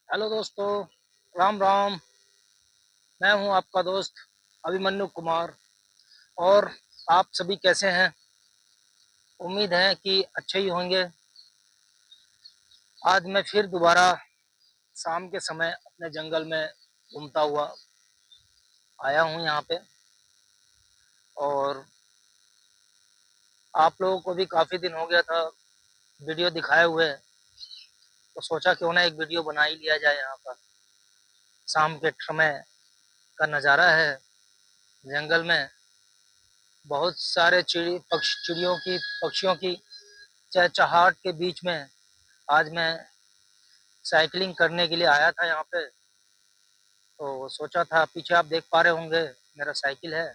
Hello दोस्तों, राम राम। मैं हूं आपका दोस्त अभिमन्यु कुमार। और आप सभी कैसे हैं? उम्मीद है कि अच्छे ही होंगे। आज मैं फिर दोबारा शाम के समय अपने जंगल में घूमता हुआ आया हूं यहाँ पे। और आप लोगों को भी काफ़ी दिन हो गया था वीडियो दिखाए हुए, तो सोचा क्यों ना एक वीडियो बना ही लिया जाए। यहाँ पर शाम के समय का नज़ारा है जंगल में। बहुत सारे पक्षियों की चहचहाट के बीच में आज मैं साइकिलिंग करने के लिए आया था यहाँ पे। तो सोचा था, पीछे आप देख पा रहे होंगे मेरा साइकिल है।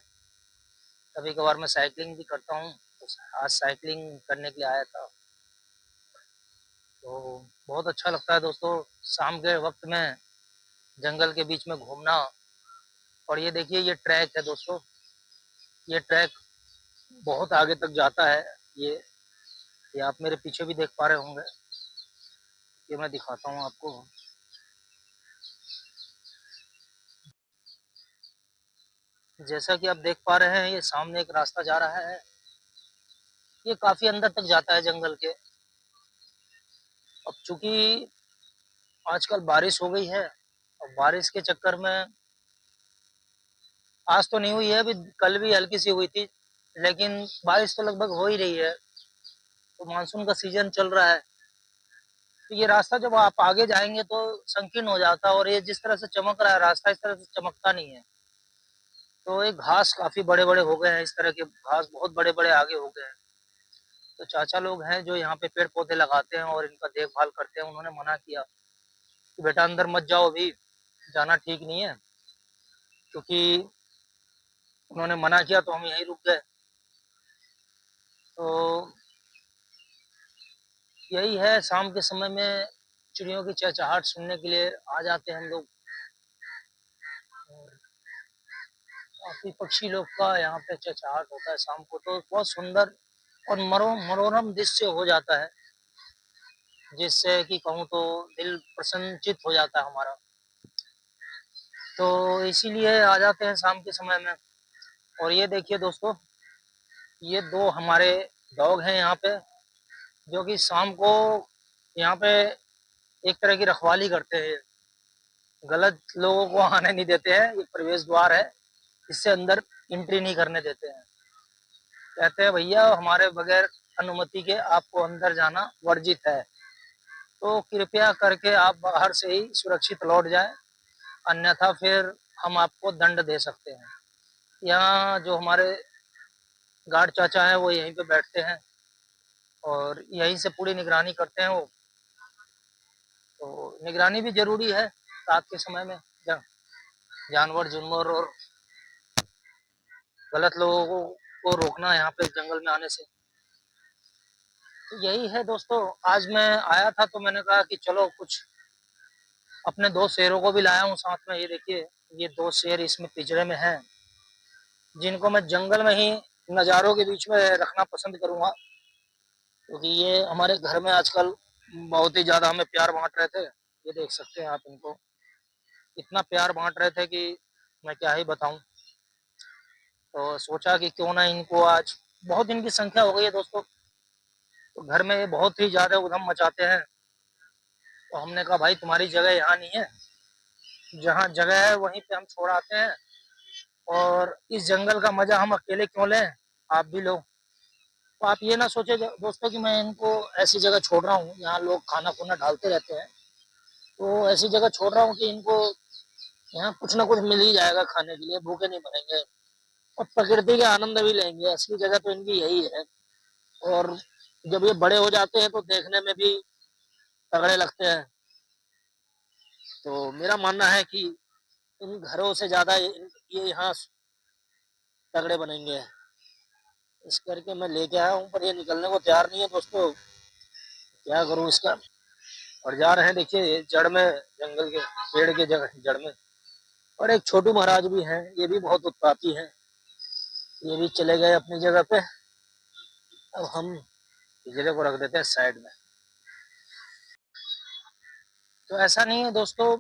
कभी कभार मैं साइकिलिंग भी करता हूँ, तो आज साइकिलिंग करने के लिए आया था। तो बहुत अच्छा लगता है दोस्तों शाम के वक्त में जंगल के बीच में घूमना। और ये देखिए, ये ट्रैक है दोस्तों। ये ट्रैक बहुत आगे तक जाता है। ये ये आप मेरे पीछे भी देख पा रहे होंगे। ये मैं दिखाता हूँ आपको। जैसा कि आप देख पा रहे हैं, ये सामने एक रास्ता जा रहा है। ये काफी अंदर तक जाता है जंगल के। अब चूंकि आजकल बारिश हो गई है, और बारिश के चक्कर में आज तो नहीं हुई है, अभी कल भी हल्की सी हुई थी, लेकिन बारिश तो लगभग हो ही रही है। तो मानसून का सीजन चल रहा है। तो ये रास्ता जब आप आगे जाएंगे तो संकीर्ण हो जाता है, और ये जिस तरह से चमक रहा है रास्ता, इस तरह से चमकता नहीं है। तो ये घास काफी बड़े बड़े हो गए हैं, इस तरह के घास बहुत बड़े बड़े आगे हो गए हैं। तो चाचा लोग हैं जो यहाँ पे पेड़ पौधे लगाते हैं और इनका देखभाल करते हैं, उन्होंने मना किया कि बेटा अंदर मत जाओ, अभी जाना ठीक नहीं है। क्योंकि उन्होंने मना किया तो हम यहीं रुक गए। तो यही है, शाम के समय में चिड़ियों की चहचहाट सुनने के लिए आ जाते हैं हम लोग। और काफी पक्षी लोग का यहाँ पे चहचहाट होता है शाम को, तो बहुत सुंदर और मनोरम दृश्य हो जाता है, जिससे कि कहूँ तो दिल प्रसन्नचित हो जाता है हमारा। तो इसीलिए आ जाते हैं शाम के समय में। और ये देखिए दोस्तों, ये दो हमारे डॉग हैं यहाँ पे, जो कि शाम को यहाँ पे एक तरह की रखवाली करते हैं। गलत लोगों को आने नहीं देते हैं, ये प्रवेश द्वार है, इससे अंदर एंट्री नहीं करने देते हैं। कहते हैं भैया हमारे बगैर अनुमति के आपको अंदर जाना वर्जित है, तो कृपया करके आप बाहर से ही सुरक्षित लौट जाएं, अन्यथा फिर हम आपको दंड दे सकते हैं। यहाँ जो हमारे गार्ड चाचा हैं वो यहीं पे बैठते हैं, और यहीं से पूरी निगरानी करते हैं वो। तो निगरानी भी जरूरी है रात के समय में। जानवर जुनवर और गलत लोगों को रोकना यहाँ पे जंगल में आने से। तो यही है दोस्तों, आज मैं आया था तो मैंने कहा कि चलो कुछ अपने दो शेरों को भी लाया हूँ साथ में। ये देखिए, ये दो शेर इसमें पिंजरे में हैं, जिनको मैं जंगल में ही नज़ारों के बीच में रखना पसंद करूंगा। क्योंकि ये हमारे घर में आजकल बहुत ही ज्यादा हमें प्यार बांट रहे थे। ये देख सकते हैं आप इनको, इतना प्यार बांट रहे थे कि मैं क्या ही बताऊं। तो सोचा कि क्यों ना इनको आज, बहुत इनकी संख्या हो गई है दोस्तों, तो घर में ये बहुत ही ज्यादा उधम मचाते हैं। तो हमने कहा भाई तुम्हारी जगह यहाँ नहीं है, जहाँ जगह है वहीं पे हम छोड़ आते हैं। और इस जंगल का मजा हम अकेले क्यों लें, आप भी लो। तो आप ये ना सोचे दोस्तों कि मैं इनको ऐसी जगह छोड़ रहा हूँ, यहाँ लोग खाना खुना डालते रहते हैं। तो ऐसी जगह छोड़ रहा हूँ कि इनको यहाँ कुछ ना कुछ मिल ही जाएगा खाने के लिए, भूखे नहीं मरेंगे और प्रकृति के आनंद भी लेंगे। असली जगह तो इनकी यही है। और जब ये बड़े हो जाते हैं तो देखने में भी तगड़े लगते हैं। तो मेरा मानना है कि इन घरों से ज्यादा ये यहाँ तगड़े बनेंगे। इस करके मैं लेके आया हूँ, पर ये निकलने को तैयार नहीं है दोस्तों। क्या करूँ इसका। और जा रहे हैं, देखिए जड़ में, जंगल के पेड़ के जड़ में। और एक छोटू महाराज भी हैं, ये भी बहुत उत्पाती हैं। ये भी चले गए अपनी जगह पे। अब हम पिंजरे को रख देते हैं साइड में। तो ऐसा नहीं है दोस्तों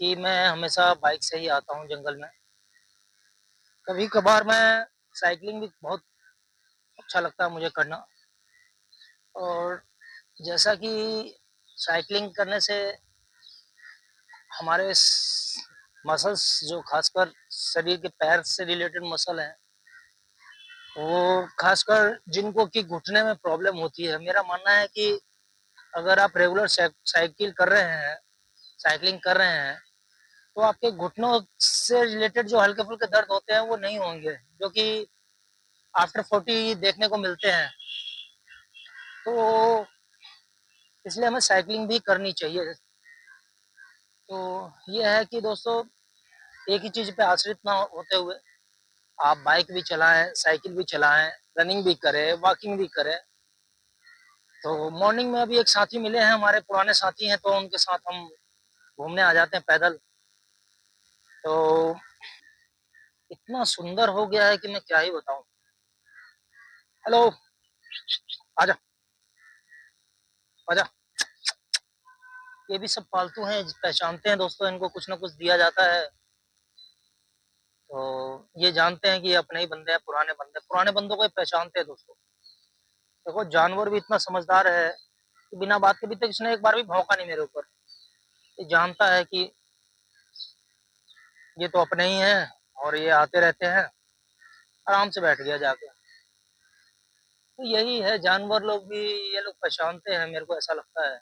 कि मैं हमेशा बाइक से ही आता हूँ जंगल में। कभी-कभार मैं साइक्लिंग भी बहुत अच्छा लगता है मुझे करना। और जैसा कि साइक्लिंग करने से हमारे मसल्स जो खासकर शरीर के पैर से रिलेटेड मसल हैं, वो खासकर जिनको कि घुटने में प्रॉब्लम होती है, मेरा मानना है कि अगर आप रेगुलर साइकिल कर रहे हैं, साइक्लिंग कर रहे हैं, तो आपके घुटनों से रिलेटेड जो हल्के-फुल्के दर्द होते हैं, वो नहीं होंगे, जो कि आफ्टर 40 देखने को मिलते हैं। तो इसलिए हमें साइक्लिंग भी करनी चाहिए। तो ये है कि दोस्तों एक ही चीज़ पे आश्रित ना होते हुए आप बाइक भी चलाएँ, साइकिल भी चलाएँ, रनिंग भी करें, वॉकिंग भी करें। तो मॉर्निंग में अभी एक साथी मिले हैं, हमारे पुराने साथी हैं, तो उनके साथ हम घूमने आ जाते हैं पैदल। तो इतना सुंदर हो गया है कि मैं क्या ही बताऊँ। हेलो, आजा, आजा। ये भी सब पालतू हैं, पहचानते हैं दोस्तों, इनको कुछ ना कुछ दिया जाता है। तो ये जानते हैं कि ये अपने ही बंदे हैं, पुराने बंदों को ये पहचानते हैं दोस्तों। देखो जानवर भी इतना समझदार है कि बिना बात के, अभी तक इसने एक बार भी भौंका नहीं मेरे ऊपर। ये जानता है कि ये तो अपने ही हैं और ये आते रहते हैं, आराम से बैठ गया जाके। तो यही है, जानवर लोग भी ये लोग पहचानते हैं, मेरे को ऐसा लगता है।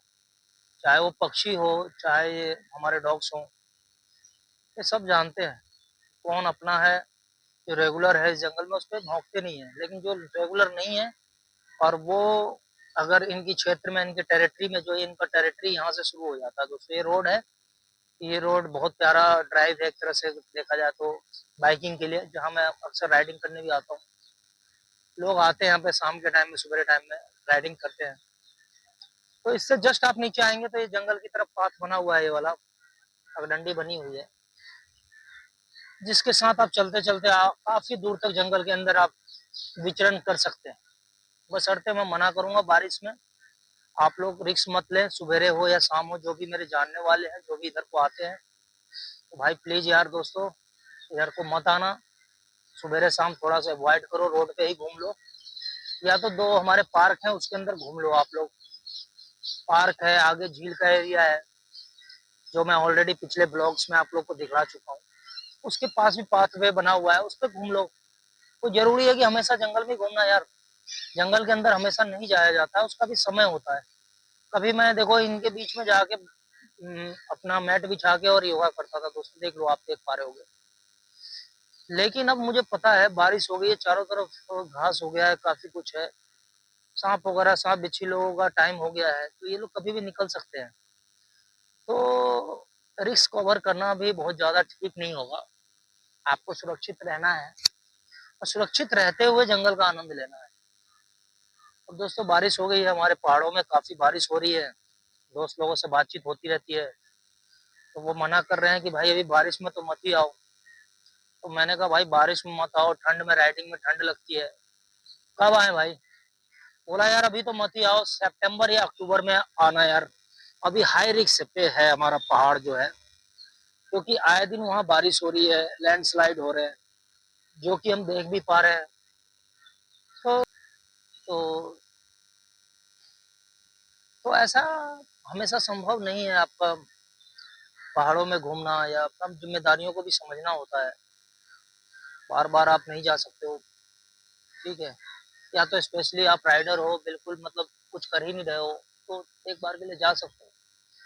चाहे वो पक्षी हो, चाहे ये हमारे डॉग्स हों, ये सब जानते हैं कौन अपना है। जो रेगुलर है इस जंगल में, उस पे भौंकते नहीं है, लेकिन जो रेगुलर नहीं है और वो अगर इनकी क्षेत्र में, इनके टेरिटरी में, जो इनका टेरिटरी यहाँ से शुरू हो जाता है, दोस्तों ये रोड है। ये रोड बहुत प्यारा ड्राइव है एक तरह से देखा जाए तो, बाइकिंग के लिए, जहाँ मैं अक्सर राइडिंग करने भी आता हूँ। लोग आते हैं यहाँ पे शाम के टाइम में, सुबह टाइम में राइडिंग करते हैं। तो इससे जस्ट आप नीचे आएंगे तो ये जंगल की तरफ पाथ बना हुआ है, ये वाला पगडंडी बनी हुई है, जिसके साथ आप चलते चलते काफी दूर तक जंगल के अंदर आप विचरण कर सकते हैं। बशर्ते मैं मना करूंगा बारिश में आप लोग रिस्क मत लें, सुबेरे हो या शाम हो, जो भी मेरे जानने वाले हैं, जो भी इधर को आते हैं, तो भाई प्लीज यार दोस्तों, इधर को मत आना। सुबेरे शाम थोड़ा सा अवॉइड करो, रोड पे ही घूम लो, या तो दो हमारे पार्क हैं उसके अंदर घूम लो आप लोग। पार्क है, आगे झील का एरिया है, जो मैं ऑलरेडी पिछले ब्लॉग्स में आप लोग को दिखा चुका हूँ। उसके पास भी पाथवे बना हुआ है, उस पर घूम लो। तो जरूरी है कि हमेशा जंगल में घूमना यार, जंगल के अंदर हमेशा नहीं जाया जाता है, उसका भी समय होता है। कभी मैं देखो इनके बीच में जाके अपना मैट बिछा के और योगा करता था दोस्तों, देख लो, आप देख पा रहे होगे। लेकिन अब मुझे पता है बारिश हो गई है, चारों तरफ तो घास हो गया है, काफी कुछ है, सांप वगैरह, सांप बिच्छी लोगों का टाइम हो गया है, तो ये लोग कभी भी निकल सकते हैं। तो रिस्क कवर करना भी बहुत ज्यादा ठीक नहीं होगा। आपको सुरक्षित रहना है और सुरक्षित रहते हुए जंगल का आनंद लेना है। अब दोस्तों बारिश हो गई है, हमारे पहाड़ों में काफी बारिश हो रही है, दोस्त लोगों से बातचीत होती रहती है। तो वो मना कर रहे हैं कि भाई अभी बारिश में तो मत ही आओ। तो मैंने कहा भाई बारिश में मत आओ, ठंड में, राइडिंग में ठंड लगती है, कब आए भाई। बोला यार अभी तो मत ही आओ, सितंबर या अक्टूबर में आना यार, अभी हाई रिस्क पे है हमारा पहाड़ जो है, क्योंकि आए दिन वहाँ बारिश हो रही है, लैंडस्लाइड हो रहे हैं, जो कि हम देख भी पा रहे हैं। तो तो तो ऐसा हमेशा संभव नहीं है आपका पहाड़ों में घूमना, या अपना जिम्मेदारियों को भी समझना होता है। बार बार आप नहीं जा सकते हो, ठीक है। या तो स्पेशली आप राइडर हो, बिल्कुल मतलब कुछ कर ही नहीं रहे हो, तो एक बार के लिए जा सकते हो।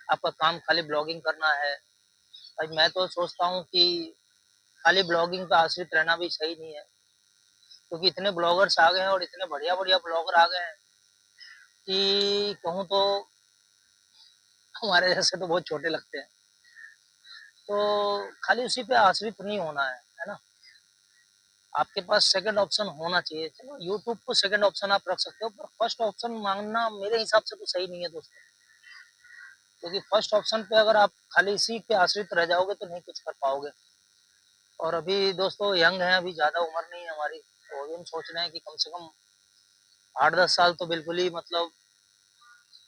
आपका काम खाली ब्लॉगिंग करना है। भाई मैं तो सोचता हूँ कि खाली ब्लॉगिंग पे आश्रित रहना भी सही नहीं है, क्योंकि इतने ब्लॉगर्स आ गए हैं और इतने बढ़िया बढ़िया ब्लॉगर आ गए हैं कि कहूँ तो हमारे जैसे तो बहुत छोटे लगते हैं। तो खाली उसी पे आश्रित नहीं होना है ना। आपके पास सेकंड ऑप्शन होना चाहिए। चलो यूट्यूब को सेकंड ऑप्शन आप रख सकते हो, पर फर्स्ट ऑप्शन मांगना मेरे हिसाब से तो सही नहीं है दोस्तों, क्योंकि फर्स्ट ऑप्शन पे अगर आप खाली इसी पे आश्रित रह जाओगे तो नहीं कुछ कर पाओगे। और अभी दोस्तों यंग हैं, अभी ज्यादा उम्र नहीं है हमारी, तो अभी हम सोच रहे हैं कि कम से कम 8-10 साल तो बिल्कुल ही मतलब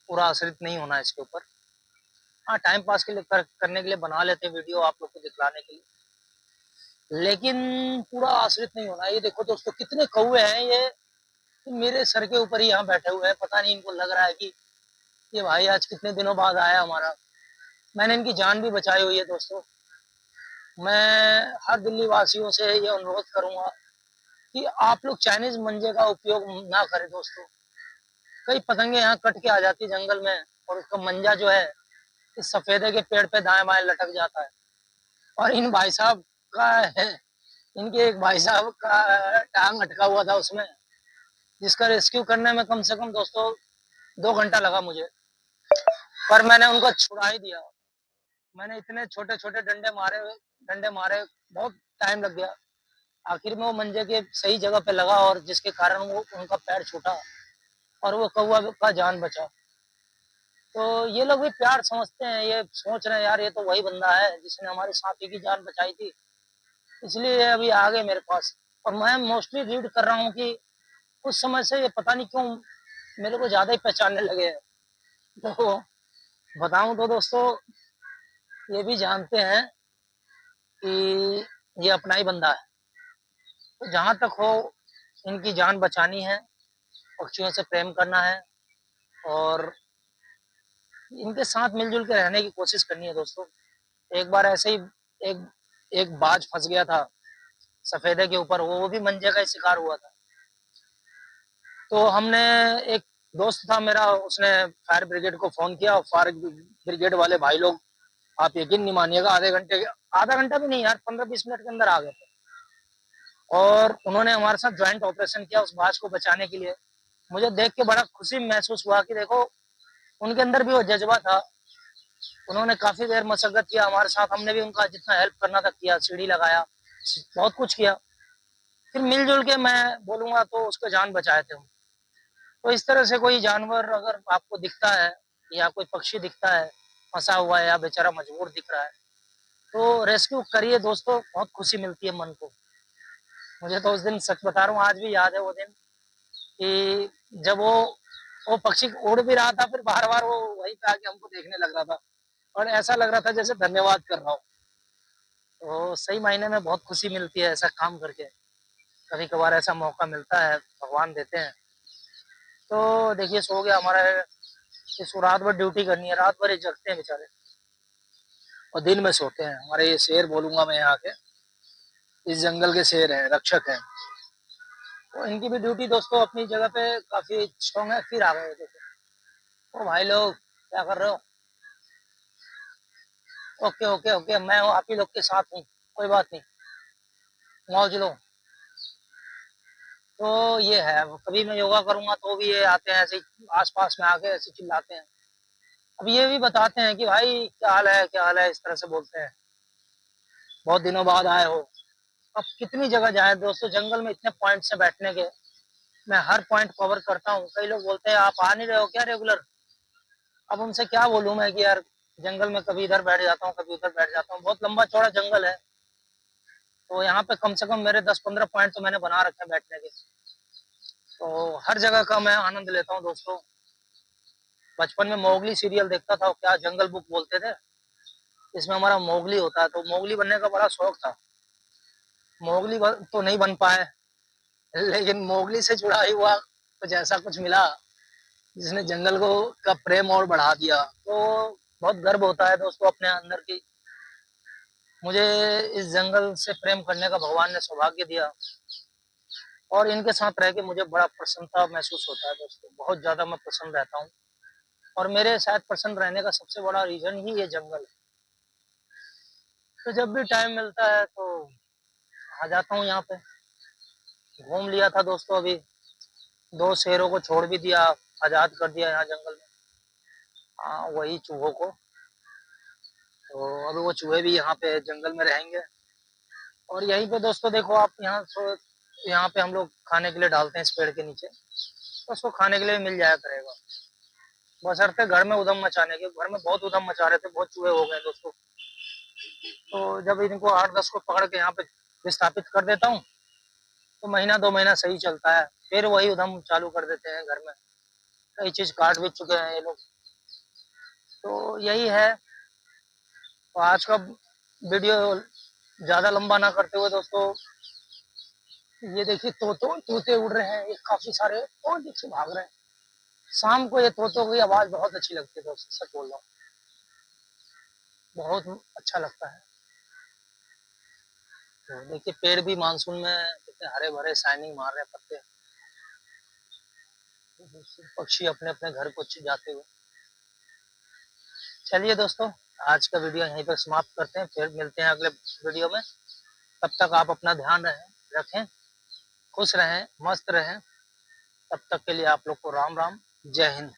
पूरा आश्रित नहीं होना है इसके ऊपर। हाँ, टाइम पास के लिए करने के लिए बना लेते हैं वीडियो आप लोग को दिखलाने के लिए। लेकिन पूरा आश्रित नहीं होना। ये देखो दोस्तों कितने कौवे हैं ये, मेरे सर के ऊपर ही यहाँ बैठे हुए हैं। पता नहीं इनको लग रहा है कि ये भाई आज कितने दिनों बाद आया हमारा। मैंने इनकी जान भी बचाई हुई है दोस्तों। मैं हर दिल्ली वासियों से ये अनुरोध करूंगा कि आप लोग चाइनीज मंजे का उपयोग ना करें दोस्तों। कई पतंगे यहाँ कट के आ जाती है जंगल में, और उसका मंजा जो है इस सफेदे के पेड़ पे दाएं बाएं लटक जाता है। और इन भाई साहब का है, इनके एक भाई साहब का टांग अटका हुआ था उसमें, जिसका रेस्क्यू करने में कम से कम दोस्तों 2 घंटा लगा मुझे, पर मैंने उनको छुड़ा ही दिया। मैंने इतने छोटे छोटे डंडे मारे, बहुत टाइम लग गया। आखिर में वो मंजे के सही जगह पे लगा, और जिसके कारण वो उनका पैर छूटा और वो कौवा का जान बचा। तो ये लोग भी प्यार समझते हैं, ये सोच रहे हैं यार ये तो वही बंदा है जिसने हमारे साथी की जान बचाई थी, इसलिए ये अभी आ गए मेरे पास। और मैं मोस्टली रीड कर रहा हूँ कि कुछ समय से ये पता नहीं क्यों मेरे को ज्यादा ही पहचानने लगे हैं। तो बताऊं तो दोस्तों ये भी जानते हैं कि ये अपना ही बंदा है। तो जहां तक हो इनकी जान बचानी है, पक्षियों से प्रेम करना है, और इनके साथ मिलजुल के रहने की कोशिश करनी है दोस्तों। एक बार ऐसे ही एक एक बाज फंस गया था सफेदे के ऊपर, वो भी मंजे का ही शिकार हुआ था। तो हमने, एक दोस्त था मेरा, उसने फायर ब्रिगेड को फोन किया, और फायर ब्रिगेड वाले भाई लोग, आप यकीन नहीं मानिएगा, आधा घंटा भी नहीं यार, 15-20 मिनट के अंदर आ गए थे। और उन्होंने हमारे साथ ज्वाइंट ऑपरेशन किया उस बाज को बचाने के लिए। मुझे देख के बड़ा खुशी महसूस हुआ कि देखो उनके अंदर भी वो जज्बा था। उन्होंने काफी देर मशक्कत किया हमारे साथ, हमने भी उनका जितना हेल्प करना था किया, सीढ़ी लगाया, बहुत कुछ किया। फिर मिलजुल के मैं बोलूंगा तो उसको जान बचाए थे हम। तो इस तरह से कोई जानवर अगर आपको दिखता है, या कोई पक्षी दिखता है फंसा हुआ है, या बेचारा मजबूर दिख रहा है, तो रेस्क्यू करिए दोस्तों, बहुत खुशी मिलती है मन को। मुझे तो उस दिन सच बता रहा हूँ, आज भी याद है वो दिन, कि जब वो पक्षी उड़ भी रहा था, फिर बार बार वो वहीं पे आके हमको देखने लग रहा था, और ऐसा लग रहा था जैसे धन्यवाद कर रहा हूँ। तो सही मायने में बहुत खुशी मिलती है ऐसा काम करके। कभी कभार ऐसा मौका मिलता है, भगवान देते हैं। तो देखिए सो गया हमारा, इसको रात भर ड्यूटी करनी है, रात भर ये जगते हैं बेचारे, और दिन में सोते हैं। हमारे ये शेर बोलूंगा मैं यहाँ के, इस जंगल के शेर हैं, रक्षक हैं। तो इनकी भी ड्यूटी दोस्तों अपनी जगह पे काफी स्ट्रॉन्ग है। फिर आ गए देखो, ओ भाई लोग क्या कर रहे हो? ओके ओके ओके, मैं आप ही लोग के साथ हूँ, कोई बात नहीं, मौज लो। तो ये है, कभी मैं योगा करूंगा तो भी ये आते हैं ऐसे ही आस पास में आके ऐसे चिल्लाते हैं। अब ये भी बताते हैं कि भाई क्या हाल है, क्या हाल है, इस तरह से बोलते हैं, बहुत दिनों बाद आए हो। अब कितनी जगह जाए दोस्तों, जंगल में इतने पॉइंट है बैठने के, मैं हर पॉइंट कवर करता हूँ। कई लोग बोलते हैं आप आ नहीं रहे हो क्या रेगुलर? अब उनसे क्या बोलूं मैं कि यार जंगल में कभी इधर बैठ जाता हूँ, कभी उधर बैठ जाता हूँ, बहुत लंबा चौड़ा जंगल है। तो यहाँ पे कम से कम मेरे 10-15 पॉइंट तो मैंने बना रखे हैं बैठने के। तो हर जगह का मैं आनंद लेता हूँ दोस्तों। बचपन में मोगली सीरियल देखता था, क्या जंगल बुक बोलते थे, इसमें हमारा मोगली होता है, तो मोगली बनने का बड़ा शौक था। तो नहीं बन पाए, लेकिन मोगली से जुड़ा ही हुआ कुछ ऐसा कुछ मिला जिसने जंगल को का प्रेम और बढ़ा दिया। तो बहुत गर्व होता है दोस्तों अपने अंदर की, मुझे इस जंगल से प्रेम करने का भगवान ने सौभाग्य दिया, और इनके साथ रह के मुझे बड़ा प्रसन्नता महसूस होता है दोस्तों, बहुत ज्यादा मैं प्रसन्न रहता हूँ। और मेरे शायद प्रसन्न रहने का सबसे बड़ा रीजन ही ये जंगल है। तो जब भी टाइम मिलता है तो आ जाता हूँ यहाँ पे, घूम लिया था दोस्तों अभी, 2 शेरों को छोड़ भी दिया, आजाद कर दिया यहाँ जंगल में। हाँ वही चूहों को। तो अभी वो चूहे भी यहाँ पे जंगल में रहेंगे। और यहीं पे दोस्तों देखो आप, यहाँ पे हम लोग खाने के लिए डालते हैं इस पेड़ के नीचे, तो उसको खाने के लिए मिल जाया करेगा, बशर्ते घर में उधम मचाने के। घर में बहुत उधम मचा रहे थे, बहुत चूहे हो गए दोस्तों। तो जब इनको 8-10 को पकड़ के यहाँ पे विस्थापित कर देता हूँ, तो महीना 2 महीना सही चलता है, फिर वही उधम चालू कर देते हैं घर में। कई चीज काट भी चुके हैं ये लोग। तो यही है, तो आज का वीडियो ज्यादा लंबा ना करते हुए दोस्तों, ये देखिए तोते उड़ रहे हैं, ये काफी सारे, और देखिए भाग रहे हैं। शाम को ये तोतों की आवाज बहुत अच्छी लगती है दोस्तों, सच बोल रहा हूँ, बहुत अच्छा लगता है। तो देखिए पेड़ भी मानसून में कितने हरे भरे शाइनिंग मार रहे हैं पत्ते, पक्षी अपने अपने घर को जाते हुए। चलिए दोस्तों, आज का वीडियो यहीं पर समाप्त करते हैं, फिर मिलते हैं अगले वीडियो में। तब तक आप अपना ध्यान रखें, खुश रहें, मस्त रहें। तब तक के लिए आप लोग को राम राम, जय हिंद।